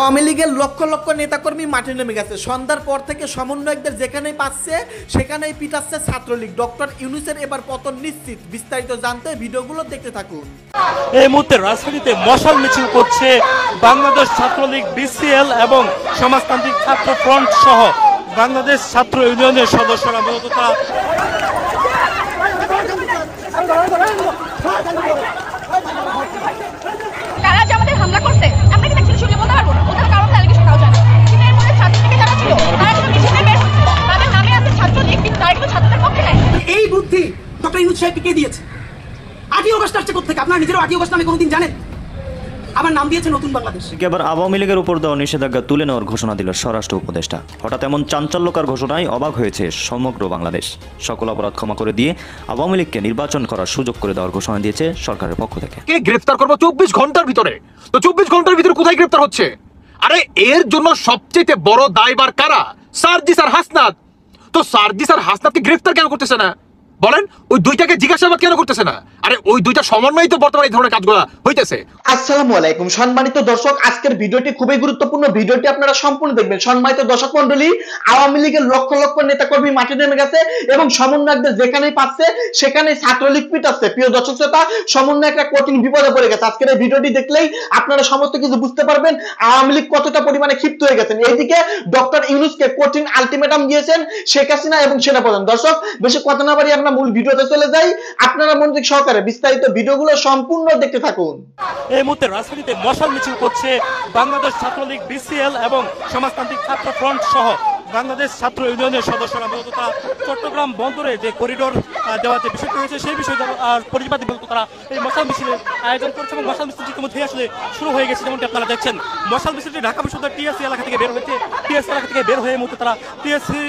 আওয়ামী লীগের লক্ষ লক্ষ নেতাকর্মী মাঠে নেমে গেছে। সন্ধ্যার পর থেকে সমন্বয়কদের যেখানেই পাচ্ছে সেখানেই পিটাচ্ছে ছাত্রলীগ। ডক্টর ইউনূসের এবার পতন নিশ্চিত। বিস্তারিত জানতে ভিডিওগুলো দেখতে থাকুন। এই মুহূর্তে রাজধানীতে মশাল মিছিল করছে বাংলাদেশ ছাত্রলীগ, বিসিএল এবং সমাজতান্ত্রিক ছাত্র ফ্রন্ট সহ বাংলাদেশ ছাত্র ইউনিয়নের সদস্যরা। মূলত তারা যে আমাদের হামলা করছে আমরা কি দেখছি শুনে বলতে পারবো না। ওদের কারণ অ্যালিগেশন দাও জানে কিন্তু এর মধ্যে ছাত্রলীগ যারা ছিল তারা কিন্তু মিছিলে বের হচ্ছে, তাদের নামে আছে ছাত্রলীগ কিন্তু তারা কিন্তু ছাত্রদের পক্ষে নেয়। এই বুদ্ধি ডক্টর ইউনূস সাহেবকে কে দিয়েছে? 8ই আগস্ট আসছে কোথা থেকে? আপনারা নিজেরও 8ই আগস্ট নামে কোনোদিন জানেন? আবার নাম দিয়েছে নতুন বাংলাদেশ। এবার আওয়ামী লীগের উপর দেওয়া নিষেধাজ্ঞা তুলে নেওয়ার ঘোষণা দিল স্বরাষ্ট্র উপদেষ্টা। হঠাৎ এমন চাঞ্চল্যকর ঘোষণায় অবাক হয়েছে সমগ্র বাংলাদেশ। সকল অপরাধ ক্ষমা করে দিয়ে আওয়ামী লীগকে নির্বাচন করার সুযোগ করে দেওয়ার ঘোষণা দিয়েছে সরকারের পক্ষ থেকে। কে গ্রেফতার করবো 24 ঘন্টার ভিতরে? তো 24 ঘন্টার ভিতরে কোথায় গ্রেফতার হচ্ছে? আরে এর জন্য সবচেয়ে বড় দায়ভার কারা? সার্জিস আর হাসনাত। তো সার্জিস আর হাসনাতকে গ্রেফতার কেন করতেছে না বলেন? ওই দুইটাকে জিজ্ঞাসাবাদ কেন করতেছে না? আরে ওই দুইটা সমন্বয় তো বর্তমানে এই ধরনের কাজগুলো হইতেছে। আসসালামু আলাইকুম সম্মানিত দর্শক, আজকের ভিডিওটি খুবই গুরুত্বপূর্ণ। ভিডিওটি আপনারা সম্পূর্ণ দেখবেন। সম্মানিত দর্শক মণ্ডলী, আওয়ামী লীগের লক্ষ লক্ষ নেতাকর্মী মাঠে নেমে গেছে এবং সমন্বয়কদের যেখানেই পাচ্ছে সেখানেই ছাত্রলীগ পিটাচ্ছে। প্রিয় দর্শক শ্রোতা, সমন্বয়করা কঠিন বিপদে পড়ে গেছে। আজকের এই ভিডিওটি দেখলেই আপনারা সমস্ত কিছু বুঝতে পারবেন আওয়ামী লীগ কতটা পরিমাণে ক্ষিপ্ত হয়ে গেছেন। এইদিকে ডক্টর ইউনূসকে কঠিন আলটিমেটাম দিয়েছেন শেখ হাসিনা এবং সেনাপ্রধান। দর্শক, বেশি কথা না বাড়িয়ে আমরা মূল ভিডিওতে চলে যাই। আপনারা মনোযোগ সহকারে বিস্তারিত ভিডিওগুলো সম্পূর্ণ দেখতে থাকুন। এই মুহূর্তে রাজধানীতে মশাল মিছিল করছে বাংলাদেশ ছাত্রলীগ, বিসিএল এবং সমাজতান্ত্রিক ছাত্র ফ্রন্ট সহ বাংলাদেশ ছাত্র ইউনিয়নের সদস্যরা। মূলত তারা চট্টগ্রাম বন্দরে যে করিডোর দেওয়ার যে বিষয়টি রয়েছে সেই বিষয়ে পরিবাদী মূলত তারা এই মশাল মিছিলের আয়োজন করছে এবং মশাল মিছিলটি ইতিমধ্যে আসলে শুরু হয়ে গেছে। যেমনটি আপনারা দেখছেন, মশাল মিছিলটি ঢাকা বিশ্ববিদ্যালয়ের টিএসসি এলাকা থেকে বের হয়েছে। টিএসসি এলাকা থেকে বের হয়ে মূলত তারা টিএসসি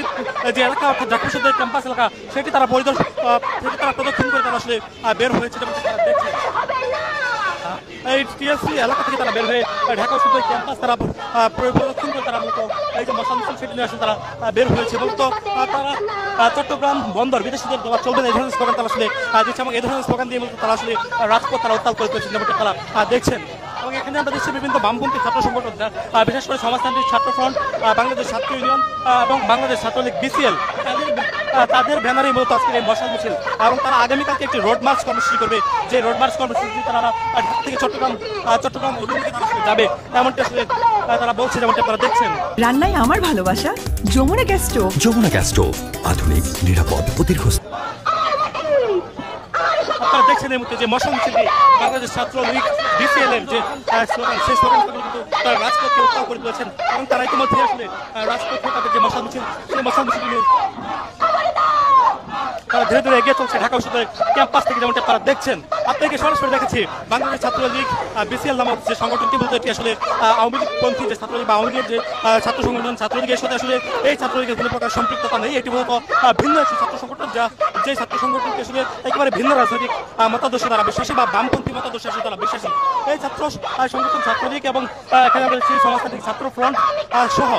যে এলাকা অর্থাৎ ঢাকা বিশ্ববিদ্যালয়ের ক্যাম্পাস এলাকা সেটি তারা প্রদক্ষিণ করে তারা আসলে বের হয়েছে। যেমন তারা দেখছেন, এই টিএসসি এলাকা থেকে তারা বের হয়ে ঢাকা বিশ্ববিদ্যালয় ক্যাম্পাস তারা প্রদক্ষিণ করে তারা মূলত এই যে মশাল মিছিল সেটি নিয়ে আসলে তারা বের হয়েছে। মূলত তারা চট্টগ্রাম বন্দর বিদেশিদের দেওয়া চলবে না এই ধরনের স্লোগান তারা আসলে দিচ্ছে এবং এই ধরনের স্লোগান দিয়ে মূলত তারা আসলে রাজপথ তারা উত্তাল করে তুলেছেন। যেমনটা তারা দেখছেন এবং এখানে আমরা দেখছি বিভিন্ন বামপন্থী ছাত্র সংগঠন, বিশেষ করে সমাজতান্ত্রিক ছাত্র ফ্রন্ট, বাংলাদেশ ছাত্র ইউনিয়ন এবং বাংলাদেশ ছাত্রলীগ, বিসিএল তাদের ব্যানারে মূলত আজকের এই মশাল মিছিল এবং তারা আগামীকালকে একটি রোড মার্চ কর্মসূচি করবে। যে রোড মার্চ কর্মসূচি তারা ঢাকা থেকে চট্টগ্রাম অভিমুখে যাবে এমনটি আসলে তারা বলছে। যেমনটি আপনারা দেখছেন, রান্নায় আমার ভালোবাসা Jamuna gas stove. Jamuna gas stove, আধুনিক, নিরাপদ ও দীর্ঘস্থায়ী। আপনারা দেখছেন এই মুহূর্তে যে মশাল মিছিলটি বাংলাদেশ ছাত্রলীগ, বিসিএল এর যে স্লোগান সেই স্লোগানগুলো কিন্তু তারা রাজপথকে উত্তাল করে তুলেছেন এবং তারা ইতিমধ্যে আসলে রাজপথে তাদের যে মশাল মিছিল সেই মশাল মিছিলগুলো তারা ধীরে ধীরে এগিয়ে চলছে ঢাকা বিশ্ববিদ্যালয়ের ক্যাম্পাস থেকে। যেমনটি আপনারা দেখছেন, আপনাকে সরাসরি দেখাচ্ছি বাংলাদেশ ছাত্রলীগ, বিসিএল নামক যে সংগঠনটি বলতে এটি আসলে আওয়ামী লীগপন্থী যে ছাত্রলীগ বা আওয়ামী লীগের যে ছাত্র সংগঠন, ছাত্রলীগের সাথে আসলে এই ছাত্রলীগের কোনো প্রকার সম্পৃক্ততা নেই। এটি মূলত ভিন্ন একটি ছাত্র সংগঠন, যে ছাত্র সংগঠনটি আসলে একেবারে ভিন্ন রাজনৈতিক মতাদর্শে তারা বিশ্বাসী বা বামপন্থী মতাদর্শে আসলে তারা বিশ্বাসী। এই ছাত্র সংগঠন ছাত্রলীগ এবং এখানে আমরা দেখছি সমাজতান্ত্রিক ছাত্র ফ্রন্ট সহ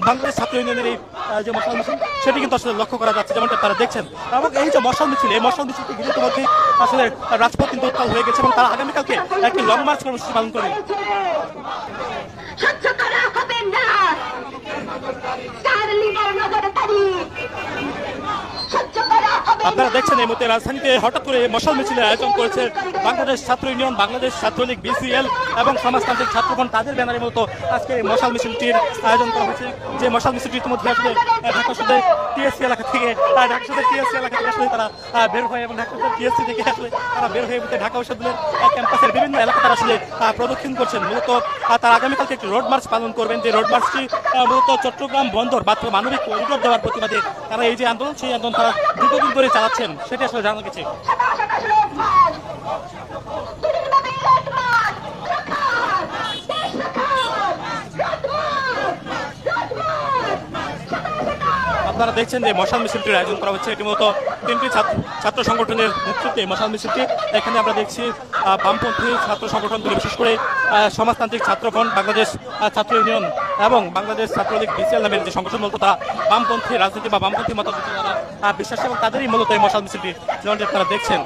বাংলাদেশ ছাত্র ইউনিয়নের এই যে মশাল মিছিল সেটি কিন্তু আসলে লক্ষ্য করা যাচ্ছে। যেমনটা তারা দেখছেন এবং এই যে মশাল মিছিল, এই মশাল মিছিলটি ঘিরে ইতিমধ্যে আসলে রাজপথ কিন্তু উত্তাল হয়ে গেছে এবং তারা আগামীকালকে একটি লং মার্চ কর্মসূচি পালন করবে। আপনারা দেখছেন এই মুহূর্তে রাজধানীতে হঠাৎ করে মশাল মিছিলের আয়োজন করেছে বাংলাদেশ ছাত্র ইউনিয়ন, বাংলাদেশ ছাত্রলীগ, বিসিএল এবং সমাজতান্ত্রিক ছাত্রফ্রন্ট তাদের ব্যানারে মূলত আজকে মশাল মিছিলটির আয়োজন করা হয়েছে। যে মশাল মিছিলটি ইতিমধ্যে আসলে ঢাকা বিশ্ববিদ্যালয়ের টিএসসি এলাকা থেকে আসলে তারা বের হয়ে এবং ঢাকা বিশ্ববিদ্যালয়ের টিএসসি থেকে আসলে তারা বের হয়ে ঢাকা বিশ্ববিদ্যালয়ের ক্যাম্পাসের বিভিন্ন এলাকা তারা আসলে প্রদক্ষিণ করছেন। মূলত তারা আগামীকালকে একটি রোড মার্চ পালন করবেন। যে রোড মার্চটি মূলত চট্টগ্রাম বন্দর বা মানবিক করিডোর দেওয়ার প্রতিবাদে তারা এই যে আন্দোলন সেই আন্দোলন তারা দীর্ঘদিন ধরে চালাচ্ছেন সেটি আসলে জানা গেছে। আপনারা দেখছেন যে মশাল মিছিলটির আয়োজন করা হচ্ছে। এটি মূলত 3টি ছাত্র সংগঠনের নেতৃত্বে মশাল মিছিলটি। এখানে আমরা দেখছি বামপন্থী ছাত্র সংগঠনগুলি, বিশেষ করে সমাজতান্ত্রিক ছাত্র ফ্রন্ট, বাংলাদেশ ছাত্র ইউনিয়ন এবং বাংলাদেশ ছাত্রলীগ, বিসিএল নামের যে সংগঠন মূলত তারা বামপন্থী রাজনীতি বা বামপন্থী মতাদর্শে তারা বিশ্বাসী এবং তাদেরই মূলত এই মশাল মিছিলটি যেমনটি আপনারা দেখছেন।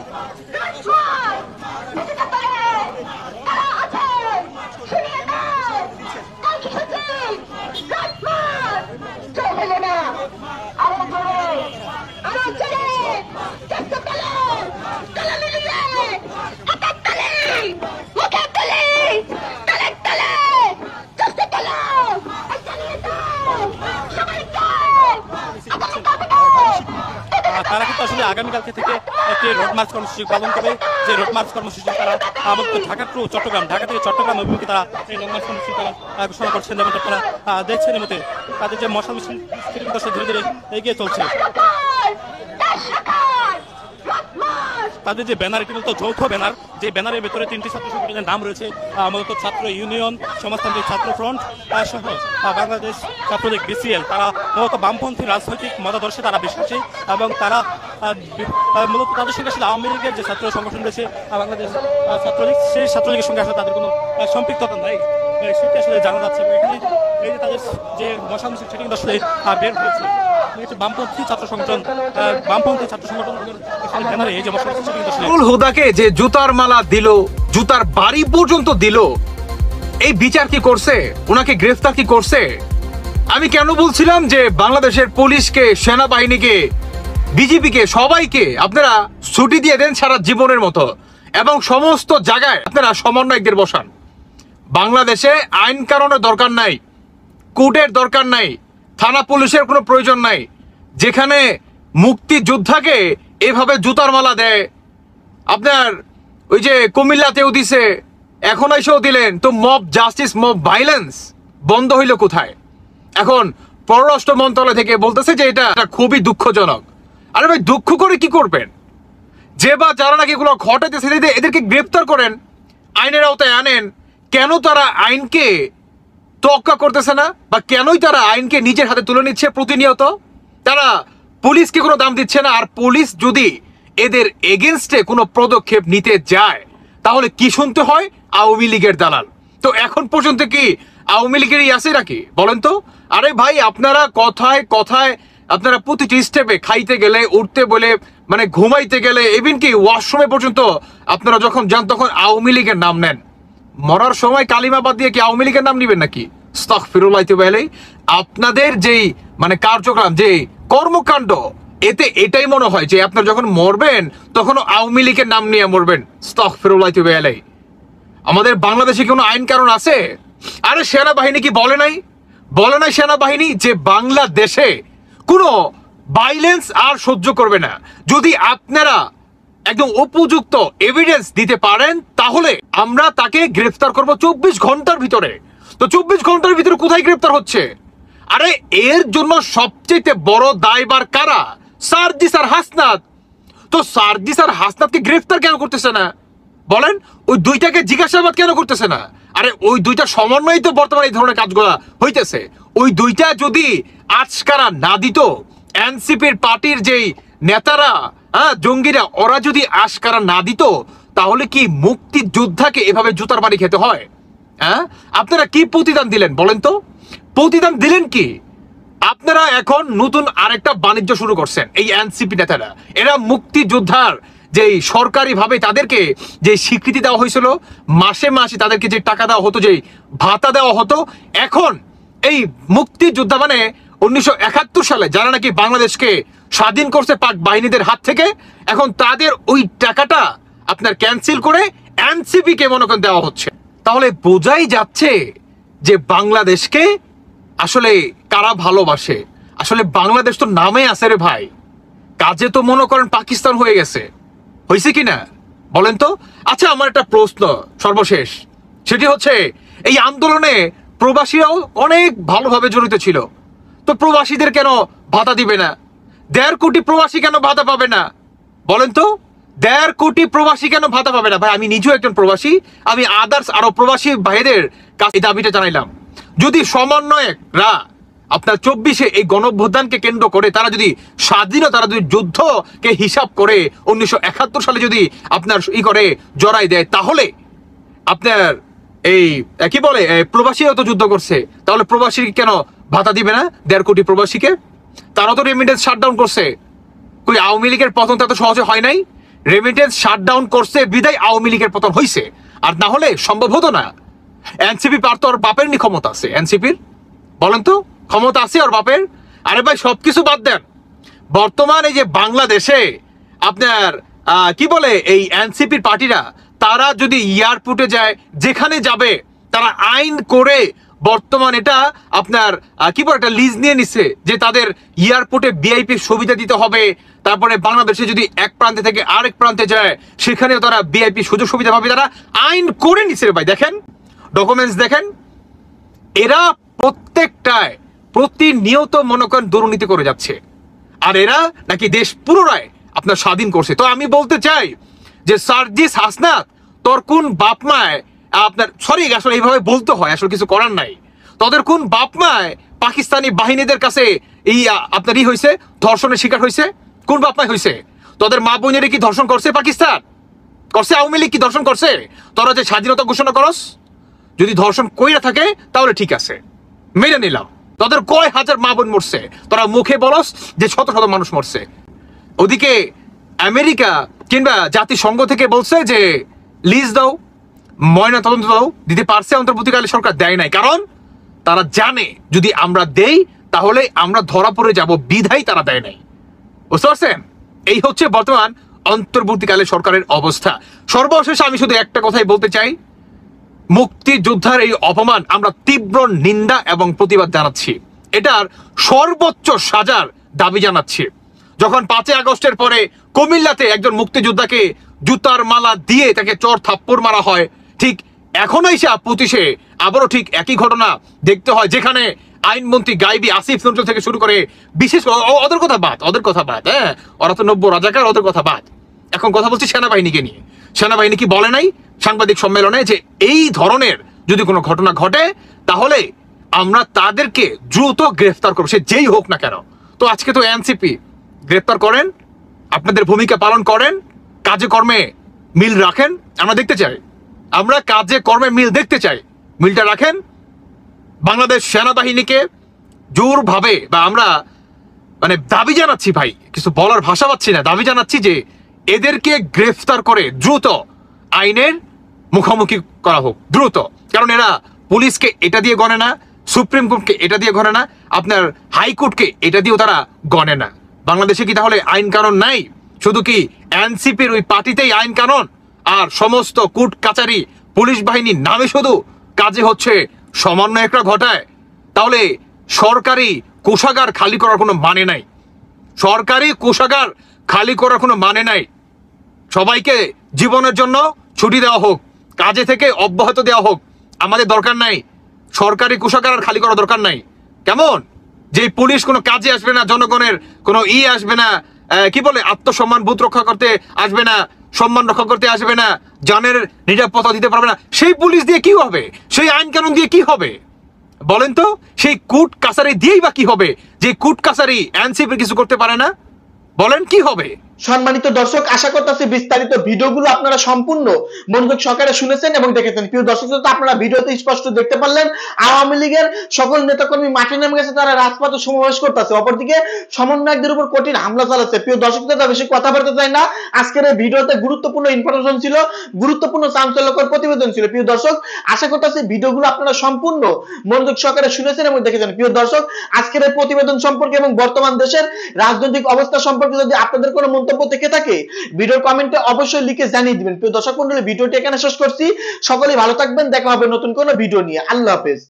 আগামীকালকে থেকে একটি রোড মার্চ কর্মসূচি পালন করবে। যে রোড মার্চ কর্মসূচি তারা ঢাকা টু চট্টগ্রাম, ঢাকা থেকে চট্টগ্রাম অভিমুখে তারা এই রোড মার্চ কর্মসূচি তারা ঘোষণা করছেন। যেমন আপনারা দেখছেন এর মধ্যে তাদের যে মশাল মিছিল ধীরে ধীরে এগিয়ে চলছে। তাদের যে ব্যানার, এটি মূলত যৌথ ব্যানার, যে ব্যানারের ভেতরে 3টি ছাত্র সংগঠনের নাম রয়েছে, মূলত ছাত্র ইউনিয়ন, সমাজতান্ত্রিক ছাত্র ফ্রন্ট সহ বাংলাদেশ ছাত্রলীগ BCL। তারা মূলত বামপন্থী রাজনৈতিক মতাদর্শে তারা বিশ্বাসী এবং তারা মূলত তাদের সঙ্গে আসলে আওয়ামী লীগের যে ছাত্র সংগঠন রয়েছে বাংলাদেশ ছাত্রলীগ, সেই ছাত্রলীগের সঙ্গে আসলে তাদের কোনো সম্পৃক্ততা নাই, সেটি আসলে জানা যাচ্ছে। এবং এখানে এই যে তাদের যে মশাল মিছিল সেটি কিন্তু আসলে বের হয়েছে। বামপন্থী ছাত্র সংগঠন, বামপন্থী ছাত্র সংগঠন ব্যানারে এই যে মশাল মিছিল সেটি কিন্তু আসলে হুদাকে যে জুতার মালা দিল, জুতার বাড়ি পর্যন্ত দিল, এই বিচার কি করছে? ওনাকে গ্রেফতার কি করছে? আমি কেন বলছিলাম যে বাংলাদেশের পুলিশকে, সেনাবাহিনীকে, বিজেপিকে, সবাইকে আপনারা ছুটি দিয়ে দেন সারা জীবনের মতো এবং সমস্ত জায়গায় আপনারা সমন্বয়কদের বসান। বাংলাদেশে আইন কানুনের দরকার নাই, কোর্টের দরকার নাই, থানা পুলিশের কোনো প্রয়োজন নাই। যেখানে মুক্তিযোদ্ধাকে এভাবে জুতার মালা দেয়, আপনার ওই যে কুমিল্লাতেও দিছে, এখন এসেও দিলেন, তো মব জাস্টিস, মব ভাইলেন্স বন্ধ হইল কোথায়? এখন পররাষ্ট্র মন্ত্রণালয় থেকে বলতেছে যে এটা খুবই দুঃখজনক। আরে ভাই, দুঃখ করে কি করবেন? যে বা যারা নাকি এগুলো ঘটাইতেছে এদেরকে গ্রেপ্তার করেন, আইনের আওতায় আনেন। কেন তারা আইনকে তোয়াক্কা করতেছে না, বা কেনই তারা আইনকে নিজের হাতে তুলে নিচ্ছে প্রতিনিয়ত? তারা পুলিশকে কোনো দাম দিচ্ছে না। আর পুলিশ যদি এদের এগেনস্টে কোনো পদক্ষেপ নিতে যায় তাহলে কি শুনতে হয়? আওয়ামী লীগের দালাল। তো এখন পর্যন্ত কি আওয়ামী লীগেরই আছে নাকি বলেন তো? আরে ভাই, আপনারা কথায় কথায় আপনারা প্রতিটি স্টেপে, খাইতে গেলে, উঠতে বলে, মানে ঘুমাইতে গেলে, ইভেন কি ওয়াশরুমে পর্যন্ত আপনারা যখন যান তখন আওয়ামী লীগের নাম নেন। মরার সময় কালিমা বাদ দিয়ে কি আওয়ামী লীগের নাম নিবেন নাকি? আস্তাগফিরুল্লাহ। আপনাদের যেই মানে কার্যক্রম, যে কর্মকাণ্ড, এতে এটাই মনে হয় যে আপনার যখন মরবেন তখন আওয়ামী লীগের নাম নিয়ে মরবেন। আস্তাগফিরুল্লাহ। আমাদের বাংলাদেশে কোনো আইন কানুন আছে? আরে সেনাবাহিনী কি বলে নাই সেনাবাহিনী যে বাংলাদেশে কোনো ভাইলেন্স আর সহ্য করবে না। যদি আপনারা একদম উপযুক্ত এভিডেন্স দিতে পারেন তাহলে আমরা তাকে গ্রেফতার করব 24 ঘন্টার ভিতরে। তো 24 ঘন্টার ভিতরে কোথায় গ্রেফতার হচ্ছে? আরে এর জন্য সবচেয়ে বড় দায়ভার কারা? সার্জিস আর হাসনাত। তো সার্জিস আর হাসনাতকে গ্রেফতার কেন করতেছে না বলেন? ওই দুইটাকে জিজ্ঞাসাবাদ কেন করতেছে না? আরে ওই দুইটা সমন্বয় তো বর্তমানে এই ধরনের কাজগুলো হইতেছে। ওই দুইটা যদি আজকারা না দিত, এনসিপির পার্টির যেই নেতারা, জঙ্গিরা, ওরা যদি আশকারা না দিত, তাহলে কি মুক্তিযোদ্ধাকে এভাবে জুতার বাড়ি খেতে হয়? আপনারা কি প্রতিদান দিলেন বলেন তো? প্রতিদান দিলেন কি? আপনারা এখন নতুন আরেকটা বাণিজ্য শুরু করছেন। এই এনসিপি নেতারা, এরা মুক্তিযোদ্ধার যেই সরকারি ভাবে তাদেরকে যে স্বীকৃতি দেওয়া হয়েছিল, মাসে মাসে তাদেরকে যে টাকা দেওয়া হতো, যে ভাতা দেওয়া হতো, এখন এই মুক্তিযোদ্ধা মানে 1971 সালে যারা নাকি বাংলাদেশকে স্বাধীন করছে পাক বাহিনীদের হাত থেকে, এখন তাদের ওই টাকাটা আপনার ক্যান্সেল করে এনসিপি কে মনে করেন দেওয়া হচ্ছে। তাহলে বোঝাই যাচ্ছে যে বাংলাদেশকে আসলে কারা ভালোবাসে। আসলে বাংলাদেশ তো নামে আছে রে ভাই, কাজে তো মনে করেন পাকিস্তান হয়ে গেছে। হয়েছে কিনা বলেন তো? আচ্ছা, আমার একটা প্রশ্ন সর্বশেষ, সেটি হচ্ছে এই আন্দোলনে প্রবাসীরাও অনেক ভালোভাবে জড়িত ছিল। তো প্রবাসীদের কেন ভাতা দিবে না? 1.5 কোটি প্রবাসী কেন ভাতা পাবে না বলেন তো? 1.5 কোটি প্রবাসী কেন ভাতা পাবে না? ভাই, আমি নিজেও একজন প্রবাসী, আমি আদার্স আরো প্রবাসী ভাইদের কাছে এই দাবিটা জানাইলাম। যদি সমন্বয়করা আপনার 24-এ এই গণঅভ্যুত্থানকে কেন্দ্র করে তারা যদি স্বাধীনতা, যদি যুদ্ধকে হিসাব করে 1971 সালে যদি আপনার করে জড়াই দেয়, তাহলে আপনার এই কি বলে প্রবাসীও তো যুদ্ধ করছে, তাহলে প্রবাসী কেন ভাতা দিবে না 1.5 কোটি প্রবাসীকে? তারা তো রেমিটেন্স শাটডাউন করছে। কই আওয়ামী লীগের পতন তো সহজে হয় নাই। রেমিটেন্স শাটডাউন করছে বিদায় আওয়ামী লীগের পতন হয়েছে, আর না হলে সম্ভব হতো না। এনসিপি পারতো, আর বাপের নি ক্ষমতা আছে এনসিপির বলেন তো? ক্ষমতা আছে আর বাপের? আরে ভাই, সবকিছু বাদ দেন। বর্তমান এই যে বাংলাদেশে আপনার কি বলে এই এনসিপির পার্টিরা, তারা যদি এয়ারপোর্টে যায়, যেখানে যাবে তারা আইন করে বর্তমান এটা আপনার কি বলে একটা লিজ নিয়ে নিচ্ছে যে তাদের এয়ারপোর্টে ভিআইপি সুবিধা দিতে হবে, তারপরে বাংলাদেশে যদি এক প্রান্তে থেকে আরেক প্রান্তে যায় সেখানেও তারা ভিআইপি সুযোগ সুবিধা পাবে, তারা আইন করে নিছে ভাই। দেখেন ডকুমেন্টস দেখেন, এরা প্রত্যেকটায় প্রতিনিয়ত মনে করেন দুর্নীতি করে যাচ্ছে, আর এরা নাকি দেশ পুনরায় আপনার স্বাধীন করছে। তো আমি বলতে চাই যে সার্জিস হাসনাত তোর কোন বাপ মায় আপনার, সরি আসলে এইভাবে বলতে হয়, আসলে কিছু করার নাই, তোদের কোন বাপ মায় পাকিস্তানি বাহিনীদের কাছে এই আপনার হয়েছে, ধর্ষণের শিকার হয়েছে? কোন বাপ মায় হয়েছে? তোদের মা বোনেরা কি ধর্ষণ করছে পাকিস্তান? করছে? আওয়ামী লীগ কি ধর্ষণ করছে? তোরা যে স্বাধীনতা ঘোষণা করস, যদি ধর্ষণ কইরা থাকে তাহলে ঠিক আছে, মেনে নিলাম। তোদের কয় হাজার মা বোন মরছে, তোরা মুখে বলস যে শত শত মানুষ মরছে। ওদিকে আমেরিকা কিংবা জাতিসংঘ থেকে বলছে যে লিজ দাও, ময়না তদন্ত দাও, দিতে পারছে, অন্তর্বর্তীকালীন সরকার দেয় নাই, কারণ তারা জানে যদি আমরা দেই তাহলে আমরা ধরা পড়ে যাব, বিধায় তারা দেয় নাই। বুঝতে পারছেন? এই হচ্ছে বর্তমান অন্তর্বর্তীকালীন সরকারের অবস্থা। সর্বশেষ আমি শুধু একটা কথাই বলতে চাই, মুক্তিযোদ্ধার এই অপমান আমরা তীব্র নিন্দা এবং প্রতিবাদ জানাচ্ছি, এটার সর্বোচ্চ সাজার দাবি জানাচ্ছি। যখন 5 আগস্টের পরে কুমিল্লাতে একজন মুক্তিযোদ্ধাকে জুতার মালা দিয়ে তাকে চর থাপ্পড় মারা হয়, ঠিক এখনো এসে 25-এ আবারও ঠিক একই ঘটনা দেখতে হয়, যেখানে আইনমন্ত্রী গাইবি আসিফ নজরুল থেকে শুরু করে বিশেষ ওদের কথা বাদ, হ্যাঁ ওরা তো 90 রাজাকার, ওদের কথা বাদ। এখন কথা বলছি সেনাবাহিনীকে নিয়ে। সেনাবাহিনী কি বলে নাই সাংবাদিক সম্মেলনে যে এই ধরনের যদি কোনো ঘটনা ঘটে তাহলে আমরা তাদেরকে দ্রুত গ্রেফতার করবো, সে যেই হোক না কেন। তো আজকে তো এনসিপি গ্রেফতার করেন, আপনাদের ভূমিকা পালন করেন, কাজে কর্মে মিল রাখেন, আমরা দেখতে চাই, আমরা কাজে কর্মে মিল দেখতে চাই, মিলটা রাখেন। বাংলাদেশ সেনাবাহিনীকে জোরভাবে বা আমরা মানে দাবি জানাচ্ছি, ভাই কিছু বলার ভাষা পাচ্ছি না, দাবি জানাচ্ছি যে এদেরকে গ্রেফতার করে দ্রুত আইনের মুখোমুখি করা হোক, দ্রুত। কারণ এরা পুলিশকে এটা দিয়ে গণে না, সুপ্রিম কোর্টকে এটা দিয়ে গণে না, আপনার হাইকোর্টকে এটা দিয়েও তারা গণে না। বাংলাদেশে কি তাহলে আইন কানুন নাই? শুধু কি এনসিপির ওই পার্টিতেই আইন কানুন, আর সমস্ত কোর্ট কাচারি পুলিশ বাহিনীর নামে শুধু কাজে হচ্ছে সমন্বয়করা ঘটায়? তাহলে সরকারি কোষাগার খালি করার কোনো মানে নাই, সরকারি কোষাগার খালি করার কোনো মানে নাই। সবাইকে জীবনের জন্য ছুটি দেওয়া হোক, কাজে থেকে অব্যাহত দেওয়া হোক, আমাদের দরকার নাই সরকারি কোষাগার আর খালি করার দরকার নাই। কেমন যে পুলিশ কোনো কাজে আসবে না, জনগণের কোনো আসবে না, কি বলে আত্মসম্মান বোধ রক্ষা করতে আসবে না, সম্মান রক্ষা করতে আসবে না, জানের নিরাপত্তা দিতে পারবে না, সেই পুলিশ দিয়ে কি হবে? সেই আইন কানুন দিয়ে কি হবে বলেন তো? সেই কোর্ট কাছারি দিয়েই বা কি হবে, যে কোর্ট কাছারি এনসিপি কিছু করতে পারে না? বলেন কি হবে? সম্মানিত দর্শক, আশা করতেছি বিস্তারিত ভিডিওগুলো আপনারা সম্পূর্ণ মনোযোগ সহকারে শুনেছেন এবং দেখেছেন। প্রিয় দর্শক, আপনারা ভিডিওতে স্পষ্ট দেখতে পারলেন আওয়ামী লীগের সকল নেতাকর্মী মাঠে নেমে গেছে, তারা রাজপথে সমাবেশ করতেছে, অপরদিকে সমন্বয়কদের উপর কঠিন হামলা চালাচ্ছে। প্রিয় দর্শক, বেশি কথা বলতে চাই না, আজকের এই ভিডিওতে গুরুত্বপূর্ণ ইনফরমেশন ছিল, গুরুত্বপূর্ণ চাঞ্চল্যকর প্রতিবেদন ছিল। প্রিয় দর্শক, আশা করতেছি ভিডিওগুলো আপনারা সম্পূর্ণ মনোযোগ সহকারে শুনেছেন এবং দেখেছেন। প্রিয় দর্শক, আজকের এই প্রতিবেদন সম্পর্কে এবং বর্তমান দেশের রাজনৈতিক অবস্থা সম্পর্কে যদি আপনাদের কোনো মন্তব্য থেকে থাকে ভিডিওর কমেন্টে অবশ্যই লিখে জানিয়ে দিবেন। প্রিয় দর্শক মণ্ডলী, ভিডিওটি এখানে শেষ করছি। সকলেই ভালো থাকবেন, দেখা হবে নতুন কোনো ভিডিও নিয়ে। আল্লাহ হাফেজ।